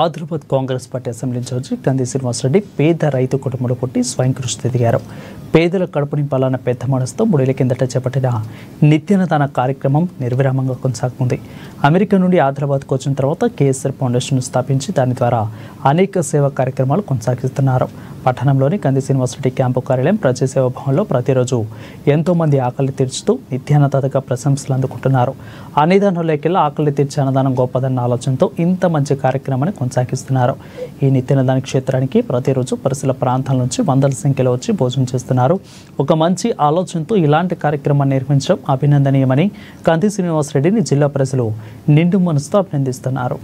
Adilabad Congress party assembly incharge Kandi Srinivasa Reddy పేద రైతు కుటుంబంలో పుట్టి స్వయం కృషితో ఎదిగారు. పేదల కడుపు నింపాలన్న పెద్ద మనసుతో 3 ఏళ్ల కిందట చేపట్టిన నిత్యాన్నదాన కార్యక్రమం నిర్విరామంగా కొనసాగుతుంది. అమెరికా నుండి ఆదిలాబాద్కు వచ్చిన తర్వాత కేఎస్ఆర్ ఫౌండేషన్ స్థాపించి దాని ద్వారా అనేక సేవా కార్యక్రమాలు కొనసాగిస్తున్నారు. పట్టణంలోని కంది శ్రీనివాసరెడ్డి క్యాంపు కార్యాలయం ప్రజాసేవా భవన్లో ప్రతిరోజు ఎంతో మంది ఆకలి తీర్చుతూ నిత్యాన్నదాతగా ప్రశంసలు అందుకుంటున్నారు. అన్నదానంలోకెల్లా ఆకలి తీర్చే అన్నదానం గొప్పదన్న ఆలోచనతో ఇంత మంచి కార్యక్రమాన్ని కొనసాగిస్తున్నారు. ఈ నిత్యాన్నదాన క్షేత్రానికి ప్రతిరోజు పరిసర ప్రాంతాల నుంచి వందల సంఖ్యలో వచ్చి భోజనం చేస్తున్నారు. ఒక మంచి ఆలోచనతో ఇలాంటి కార్యక్రమాన్ని నిర్వహించడం అభినందనీయమని కంది శ్రీనివాసరెడ్డిని జిల్లా ప్రజలు నిండు మనసుతో అభినందిస్తున్నారు.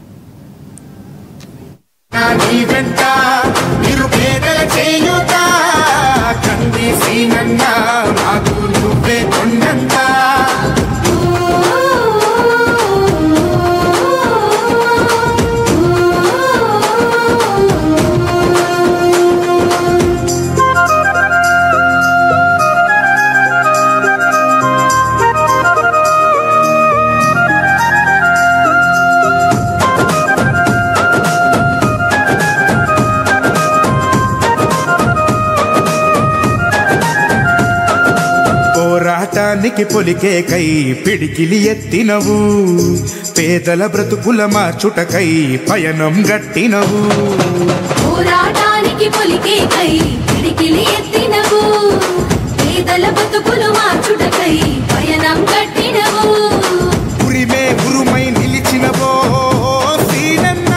పోరాటానికి పొలికే కై పిడికిలి ఎత్తినవు, పేదల బ్రతుకుల మార్చుటకై పయనం గట్టినవు. పోరాటానికి పొలికే కై పిడికిలి ఎత్తినవు, పేదల బ్రతుకులు మార్చుటకై పయనం గట్టినవు. ఉరిమే ఉరుమై నిలిచినవో సీనన్న,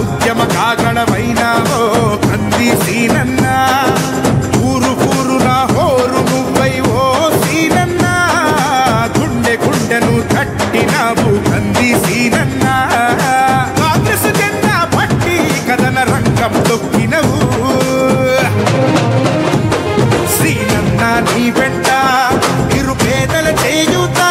ఉద్యమ కాగణమైనావో కంది సీనన్న. ఊరు ఊరున హోరు నువ్వై ఓ సీనన్న, గుండె గుండెను కట్టినావు కంది సీనన్న. కాంగ్రెస్ జెండా పట్టి కథన రంగం తొక్కినవు సీనన్న. నీ వెంట ఇరు పేదల చేయుతా